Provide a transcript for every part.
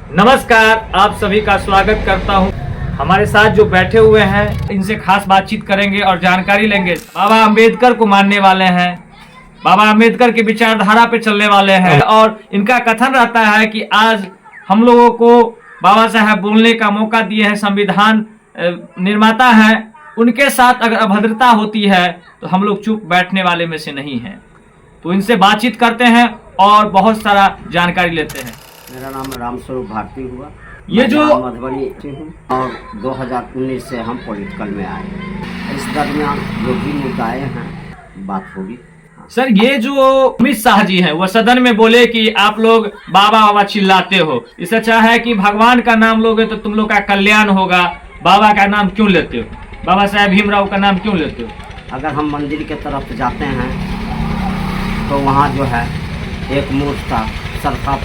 नमस्कार, आप सभी का स्वागत करता हूं। हमारे साथ जो बैठे हुए हैं इनसे खास बातचीत करेंगे और जानकारी लेंगे। बाबा अंबेडकर को मानने वाले हैं, बाबा अंबेडकर की विचारधारा पे चलने वाले हैं और इनका कथन रहता है कि आज हम लोगों को बाबा साहब बोलने का मौका दिए हैं, संविधान निर्माता हैं, उनके साथ अगर अभद्रता होती है तो हम लोग चुप बैठने वाले में से नहीं हैं। तो इनसे बातचीत करते हैं और बहुत सारा जानकारी लेते हैं। मेरा नाम रामस्वरूप भारती हुआ। ये मैं जो मधुबनी से हूँ और 2019 से हम पॉलिटिकल में आए। इस दरमियान जो भी मुद्दाएं हैं बात होगी। सर, ये जो अमित शाह जी हैं वो सदन में बोले कि आप लोग बाबा बाबा चिल्लाते हो, इससे अच्छा है कि भगवान का नाम लोगे तो तुम लोग का कल्याण होगा। बाबा का नाम क्यों लेते हो? बाबा साहेब भीमराव का नाम क्यों लेते हो? अगर हम मंदिर के तरफ जाते हैं तो वहाँ जो है एक मूर्खता सरफा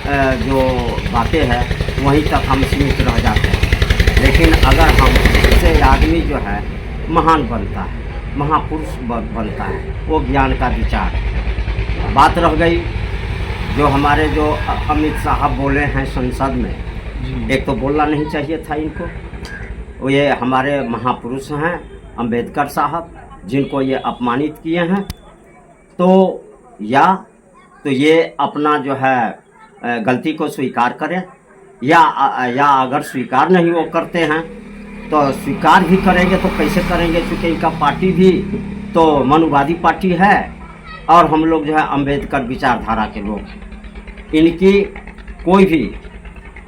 जो बातें हैं वहीं तक हम सीमित रह जाते हैं। लेकिन अगर हम से आदमी जो है महान बनता है, महापुरुष बनता है, वो ज्ञान का विचार है। बात रह गई जो हमारे जो अमित साहब बोले हैं संसद में, एक तो बोलना नहीं चाहिए था इनको। वो ये हमारे महापुरुष हैं अंबेडकर साहब, जिनको ये अपमानित किए हैं। तो ये अपना जो है गलती को स्वीकार करें या अगर स्वीकार नहीं वो करते हैं तो स्वीकार भी करेंगे तो कैसे करेंगे, क्योंकि इनका पार्टी भी तो मनुवादी पार्टी है और हम लोग जो है अंबेडकर विचारधारा के लोग, इनकी कोई भी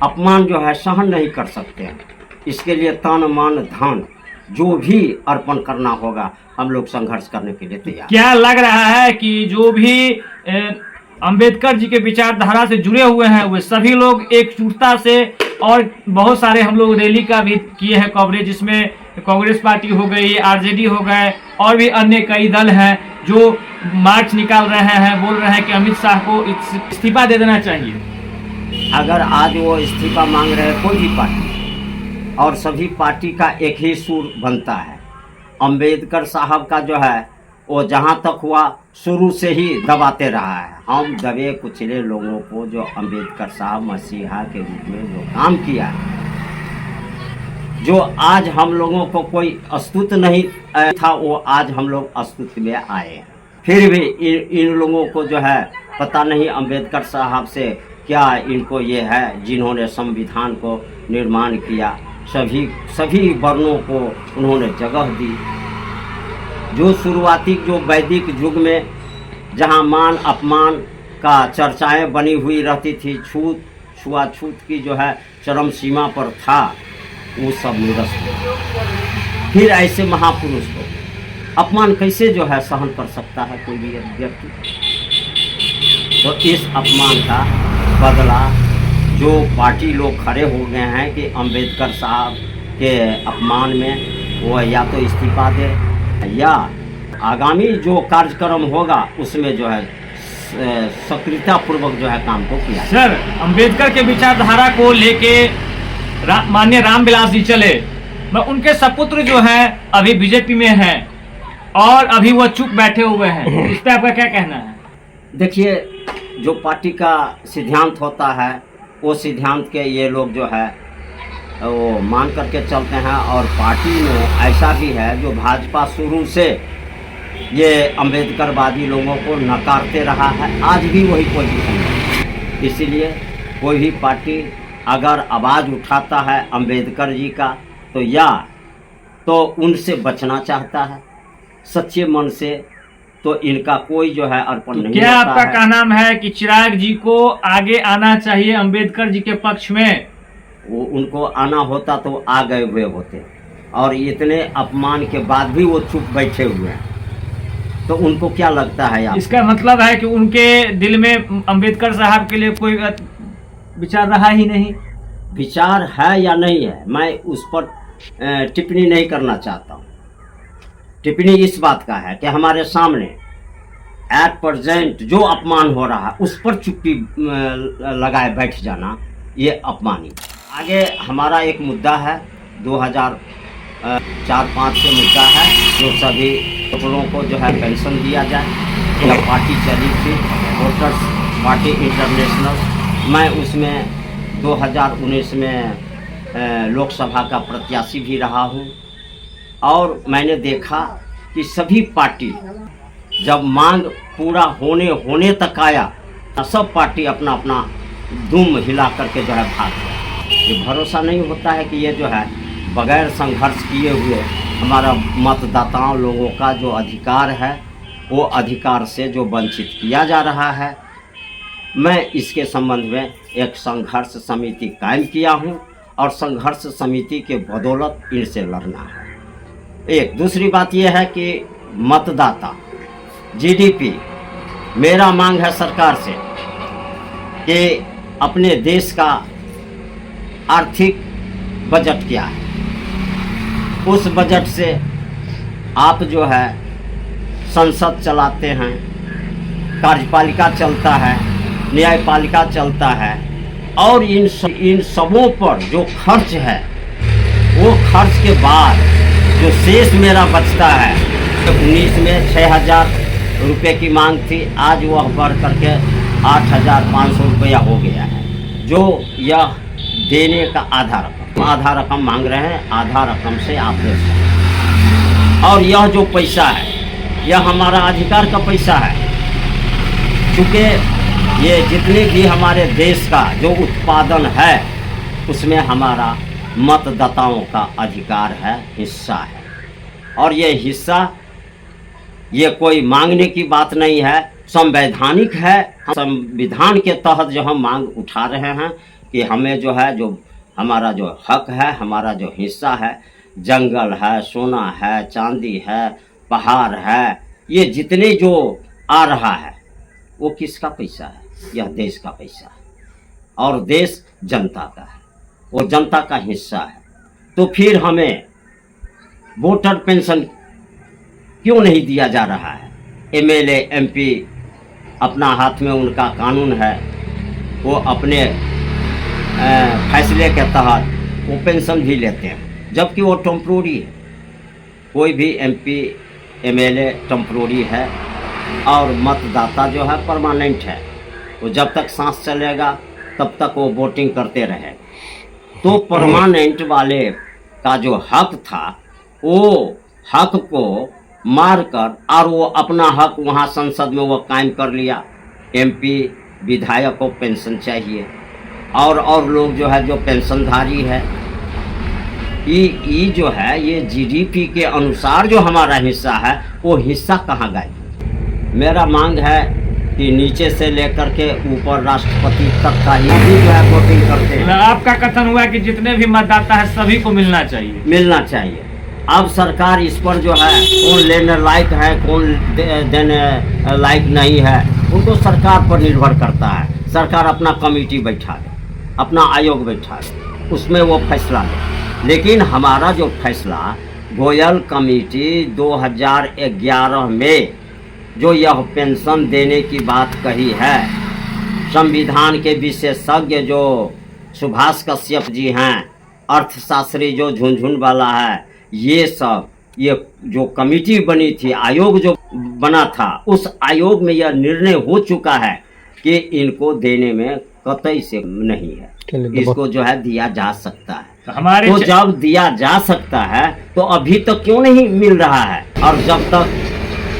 अपमान जो है सहन नहीं कर सकते हैं। इसके लिए तन मन धन जो भी अर्पण करना होगा हम लोग संघर्ष करने के लिए तैयार। क्या लग रहा है कि जो भी अंबेडकर जी के विचारधारा से जुड़े हुए हैं वे सभी लोग एकजुटता से, और बहुत सारे हम लोग रैली का भी किए हैं कवरेज, जिसमें कांग्रेस पार्टी हो गई, आरजेडी हो गए और भी अन्य कई दल हैं जो मार्च निकाल रहे हैं, बोल रहे हैं कि अमित शाह को इस्तीफा दे देना चाहिए। अगर आज वो इस्तीफा मांग रहे हैं कोई भी पार्टी, और सभी पार्टी का एक ही सुर बनता है। अंबेडकर साहब का जो है वो जहाँ तक हुआ शुरू से ही दबाते रहा है। हम दबे कुचले लोगों को जो अंबेडकर साहब मसीहा के रूप में जो काम किया है, जो आज हम लोगों को कोई अस्तित्व नहीं था, वो आज हम लोग अस्तित्व में आए हैं। फिर भी इन लोगों को जो है पता नहीं अंबेडकर साहब से क्या इनको ये है, जिन्होंने संविधान को निर्माण किया, सभी वर्णों को उन्होंने जगह दी। जो शुरुआती जो वैदिक युग में जहाँ मान अपमान का चर्चाएं बनी हुई रहती थी, छुआछूत की जो है चरम सीमा पर था, वो सब निरस्त हो। फिर ऐसे महापुरुष को अपमान कैसे जो है सहन कर सकता है कोई भी व्यक्ति? तो इस अपमान का बदला जो पार्टी लोग खड़े हो गए हैं कि अंबेडकर साहब के अपमान में वो या तो इस्तीफा दे या आगामी जो कार्यक्रम होगा उसमें जो है सक्रियता पूर्वक जो है काम को किया। सर, अंबेडकर के विचारधारा को लेके माननीय रामविलास जी चले, मैं उनके सपुत्र जो हैं अभी बीजेपी में हैं और अभी वो चुप बैठे हुए हैं, इस पर आपका क्या कहना है? देखिए, जो पार्टी का सिद्धांत होता है वो सिद्धांत के ये लोग जो है वो मान करके चलते हैं। और पार्टी में ऐसा भी है जो भाजपा शुरू से ये अंबेडकरवादी लोगों को नकारते रहा है, आज भी वही पोजीशन है। इसीलिए कोई भी पार्टी अगर आवाज़ उठाता है अंबेडकर जी का तो उनसे बचना चाहता है सच्चे मन से, तो इनका कोई जो है अर्पण नहीं क्या होता आपका है। कहना है कि चिराग जी को आगे आना चाहिए अंबेडकर जी के पक्ष में? वो उनको आना होता तो आ गए हुए होते, और इतने अपमान के बाद भी वो चुप बैठे हुए हैं, तो उनको क्या लगता है यार? इसका मतलब है कि उनके दिल में अंबेडकर साहब के लिए कोई विचार रहा ही नहीं। विचार है या नहीं है, मैं उस पर टिप्पणी नहीं करना चाहता हूँ। टिप्पणी इस बात का है कि हमारे सामने एट प्रेजेंट जो अपमान हो रहा है उस पर चुप्पी लगाए बैठ जाना, ये अपमानी। आगे हमारा एक मुद्दा है 2004-05 से मुद्दा है, जो सभी वोटरों को जो है पेंशन दिया जाए। यह पार्टी चली थी वोटर्स पार्टी इंटरनेशनल, मैं उसमें 2019 में लोकसभा का प्रत्याशी भी रहा हूँ। और मैंने देखा कि सभी पार्टी जब मांग पूरा होने तक आया, सब पार्टी अपना अपना दुम हिला करके जो है भाग गया। ये भरोसा नहीं होता है कि ये जो है बगैर संघर्ष किए हुए हमारा मतदाताओं लोगों का जो अधिकार है वो अधिकार से जो वंचित किया जा रहा है। मैं इसके संबंध में एक संघर्ष समिति कायम किया हूँ और संघर्ष समिति के बदौलत इनसे लड़ना है। एक दूसरी बात यह है कि मतदाता जीडीपी, मेरा मांग है सरकार से कि अपने देश का आर्थिक बजट क्या है, उस बजट से आप जो है संसद चलाते हैं, कार्यपालिका चलता है, न्यायपालिका चलता है, और इन सबों पर जो खर्च है वो खर्च के बाद जो शेष मेरा बचता है, 19 में 6,000 रुपये की मांग थी, आज वह बढ़ करके 8,500 रुपया हो गया है, जो यह देने का आधा रकम मांग रहे हैं, आधा रकम से आप दे सकते हैं। और यह जो पैसा है यह हमारा अधिकार का पैसा है, क्योंकि ये जितने भी हमारे देश का जो उत्पादन है उसमें हमारा मतदाताओं का अधिकार है, हिस्सा है। और ये हिस्सा ये कोई मांगने की बात नहीं है, संवैधानिक है। संविधान के तहत जो हम मांग उठा रहे हैं कि हमें जो है जो हमारा जो हक है, हमारा जो हिस्सा है, जंगल है, सोना है, चांदी है, पहाड़ है, ये जितने जो आ रहा है वो किसका पैसा है? यह देश का पैसा है और देश जनता का है, वो जनता का हिस्सा है। तो फिर हमें वोटर पेंशन क्यों नहीं दिया जा रहा है? एमएलए एमपी अपना हाथ में उनका कानून है, वो अपने फैसले के तहत वो पेंशन भी लेते हैं, जबकि वो टेम्पोररी है। कोई भी एमपी एमएलए टेम्पोररी है और मतदाता जो है परमानेंट है। वो जब तक सांस चलेगा तब तक वो वोटिंग करते रहे। तो परमानेंट वाले का जो हक था वो हक को मारकर और वो अपना हक वहाँ संसद में वो कायम कर लिया। एमपी विधायक को पेंशन चाहिए और लोग जो है जो पेंशनधारी है, ये जो है ये जीडीपी के अनुसार जो हमारा हिस्सा है वो हिस्सा कहाँ गया? मेरा मांग है कि नीचे से लेकर के ऊपर राष्ट्रपति तक का ही जो है वोटिंग करते हैं। आपका कथन हुआ कि जितने भी मतदाता है सभी को मिलना चाहिए। अब सरकार इस पर जो है कौन लेने लायक है, कौन देने लायक नहीं है, उनको सरकार पर निर्भर करता है। सरकार अपना कमेटी बैठा दे, अपना आयोग बैठा दे, उसमें वो फैसला ले। लेकिन हमारा जो फैसला गोयल कमेटी 2011 में जो यह पेंशन देने की बात कही है, संविधान के विशेषज्ञ जो सुभाष कश्यप जी हैं, अर्थशास्त्री जो झुनझुन वाला है, ये सब ये जो कमेटी बनी थी, आयोग जो बना था, उस आयोग में यह निर्णय हो चुका है कि इनको देने में कतई से नहीं है, इसको जो है दिया जा सकता है। तो जब दिया जा सकता है तो अभी तक क्यों नहीं मिल रहा है? और जब तक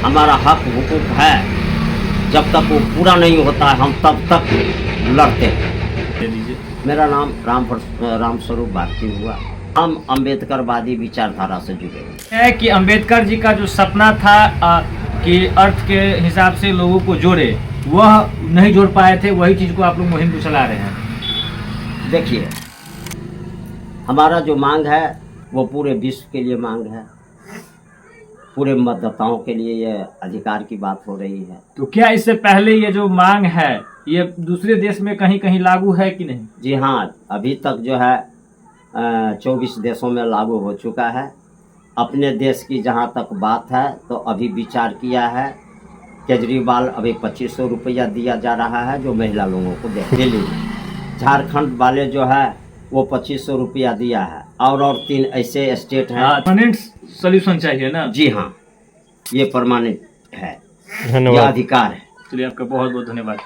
हमारा हक हुकूक है, जब तक वो पूरा नहीं होता है, हम तब तक लड़ते हैं। मेरा नाम राम स्वरूप भारती हुआ। हम अम्बेडकरवादी विचारधारा से जुड़े हुए है कि अम्बेडकर जी का जो सपना था कि अर्थ के हिसाब से लोगों को जोड़े, वह नहीं जोड़ पाए थे। वही चीज़ को आप लोग मुहिम चला रहे हैं। देखिए, हमारा जो मांग है वो पूरे विश्व के लिए मांग है, पूरे मतदाताओं के लिए ये अधिकार की बात हो रही है। तो क्या इससे पहले ये जो मांग है ये दूसरे देश में कहीं कहीं लागू है कि नहीं? जी हाँ, अभी तक जो है 24 देशों में लागू हो चुका है। अपने देश की जहाँ तक बात है तो अभी विचार किया है, केजरीवाल अभी 2500 रुपया दिया जा रहा है जो महिला लोगों को दे। दिल्ली, झारखंड वाले जो है वो 2500 रुपया दिया है, और 3 ऐसे स्टेट हैं। परमानेंट सोल्यूशन चाहिए ना? जी हाँ, ये परमानेंट है, धन्यवाद। ये अधिकार है। चलिए, आपका बहुत बहुत धन्यवाद।